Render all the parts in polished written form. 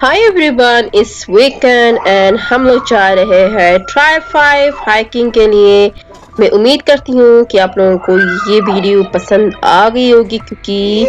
Hi everyone, इस weekend and हम लोग जा रहे हैं ट्राई 5 हाइकिंग के लिए। मैं उम्मीद करती हूँ कि आप लोगों को ये वीडियो पसंद आ गई होगी, क्योंकि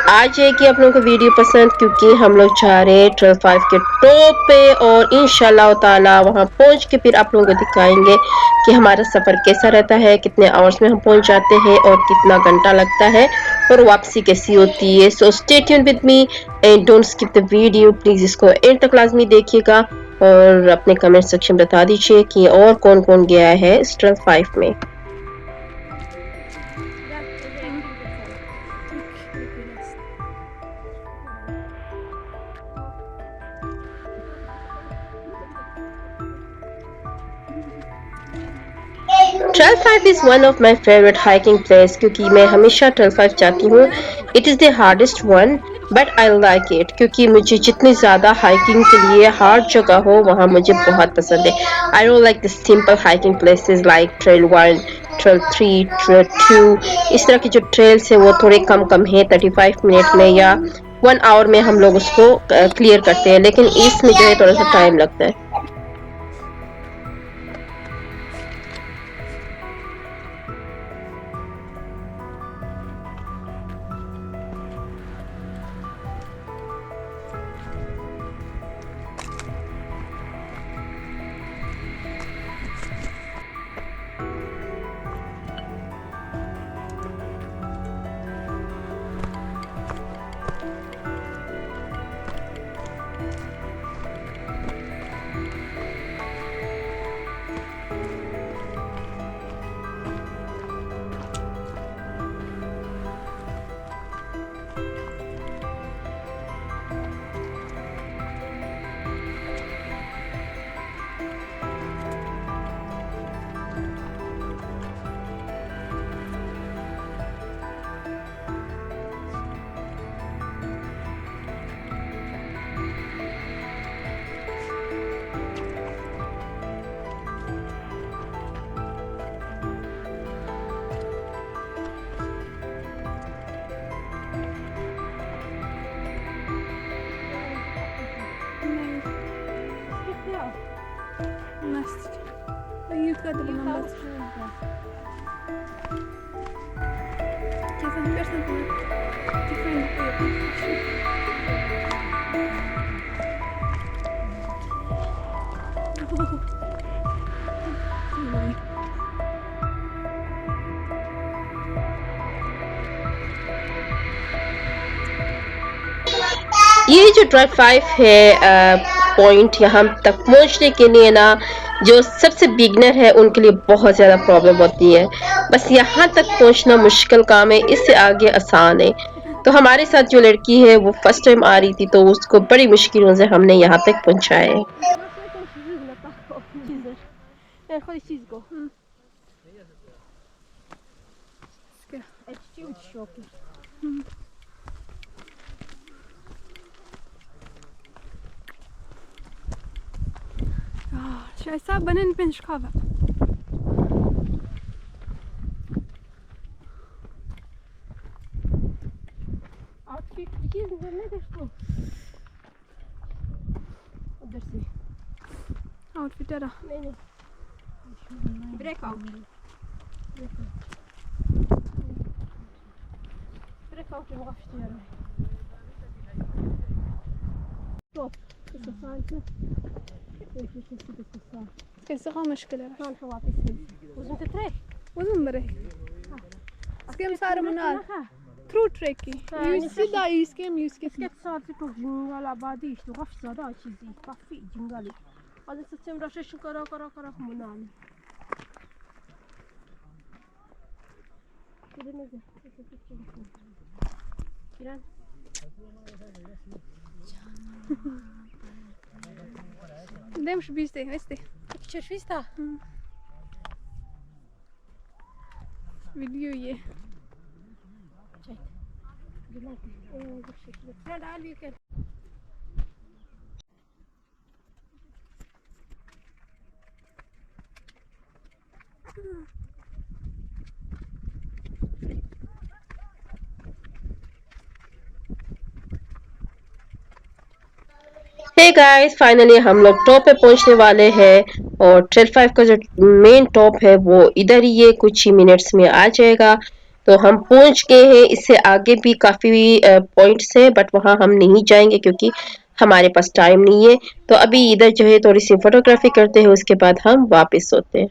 आ जाएगी आप लोगों को वीडियो पसंद, क्योंकि हम लोग जा रहे हैं ट्राई 5 के टॉप पे और इंशाल्लाह ताला वहां पहुंच के फिर आप लोगों को दिखाएंगे कि हमारा सफर कैसा रहता है, कितने आवर्स में हम पहुंच जाते हैं और कितना घंटा लगता है और वापसी कैसी होती है। So stay tuned with me and don't skip the video. Please इसको एंड तक लाजमी देखिएगा और अपने कमेंट सेक्शन बता दीजिए कि और कौन कौन गया है स्ट्रेंथ 5 में। Trail 5 is one of my favourite hiking place, क्योंकि मैं हमेशा ट्रेल 5 जाती हूँ। It is the hardest one but I like it, क्योंकि मुझे जितनी ज़्यादा हाइकिंग के लिए हार्ड जगह हो वहाँ मुझे बहुत पसंद है। I don't like the simple hiking places like trail 1, trail 3, trail 2। इस तरह के जो ट्रेल्स है वो थोड़े कम कम है, 35 मिनट में या 1 आवर में हम लोग उसको क्लियर करते हैं, लेकिन इसमें जो है थोड़ा सा टाइम लगता है। ये जो ड्राइव 5 है पॉइंट, यहाँ तक पहुंचने के लिए ना जो सबसे बिगनर है उनके लिए बहुत ज़्यादा प्रॉब्लम होती है। बस यहाँ तक पहुंचना मुश्किल काम है, इससे आगे आसान है। तो हमारे साथ जो लड़की है वो फर्स्ट टाइम आ रही थी, तो उसको बड़ी मुश्किलों से हमने यहाँ तक पहुंचाया है। شايفة بنين بين شكافة outfit dikez ne deştu dersi outfit era ne break out يبغى في الشارع طب الصفاية كيسخا مشكلة شلون حواطي وزن تتريك وزن بريك سكيم صار منال ترو تريكي يسيدا يسكيم يسكيم صار تكو جنگال آبادی تو غفت زاده چیزی کافی جنگالی از سیستم راشش کرا منال كده نزل كده ده مش بيستي هستي كيف فيستا فيديو يه شايف بلاك لا لا علي كده hey guys, finally हम लोग टॉप पे पहुंचने वाले हैं और ट्रेल 5 का जो मेन टॉप है वो इधर ही है, कुछ ही मिनट्स में आ जाएगा। तो हम पहुंच गए हैं। इससे आगे भी काफी पॉइंट्स हैं बट वहां हम नहीं जाएंगे क्योंकि हमारे पास टाइम नहीं है। तो अभी इधर जो है थोड़ी सी फोटोग्राफी करते हैं, उसके बाद हम वापस सोते हैं।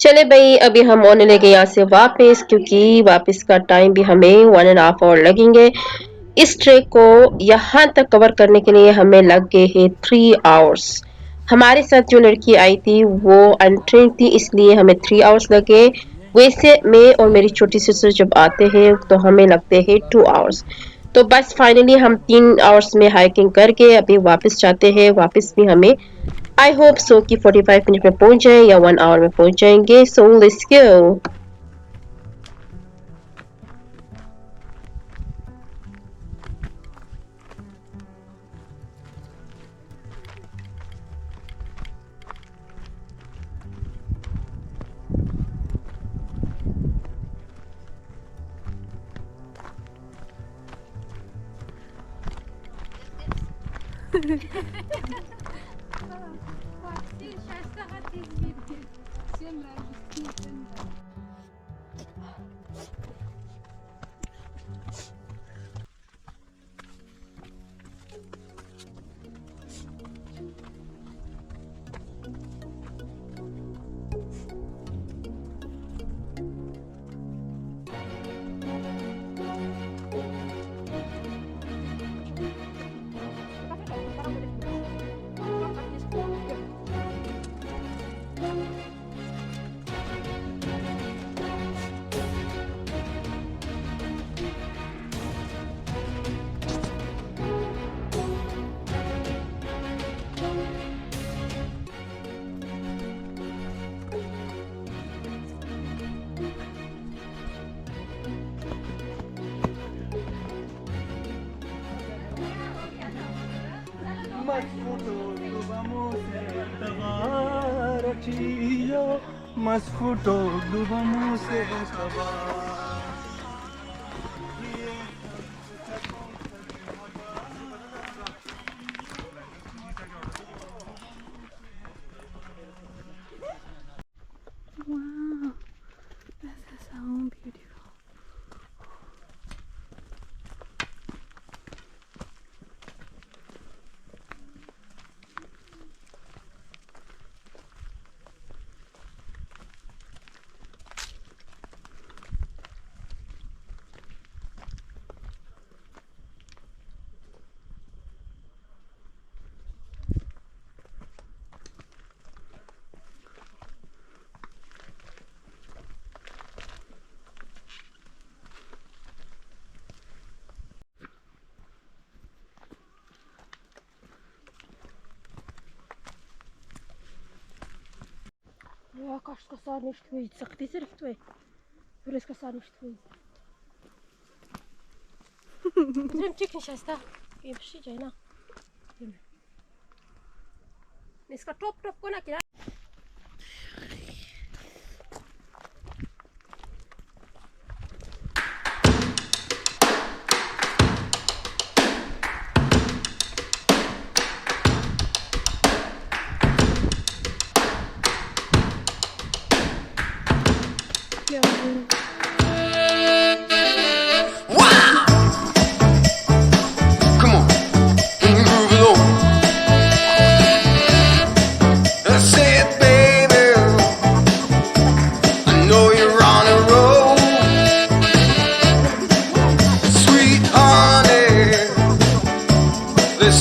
चले भाई, अभी हम होने लगे यहाँ से वापस, क्योंकि वापस का टाइम भी हमें 1.5 आवर लगेंगे। इस ट्रेक को यहाँ तक कवर करने के लिए हमें लग गए हैं 3 आवर्स। हमारे साथ जो लड़की आई थी वो अनट्रेन्ड थी, इसलिए हमें 3 आवर्स लगे। वैसे मैं और मेरी छोटी सिस्टर जब आते हैं तो हमें लगते हैं 2 आवर्स। तो बस फाइनली हम 3 आवर्स में हाइकिंग करके अभी वापस जाते हैं। वापस भी हमें आई होप सो कि 45 मिनट में पहुंच जाए या 1 आवर में पहुंच जाएंगे। So let's go. Masfuto dubamos estaba. Wow, this is so beautiful. Ja, kannst du das nicht weit. Sag dieser auf die Welt. Du hast das nicht weit. Zrem chicken shasta. ये बशी जाए ना। इसका top top को ना किया।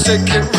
Take it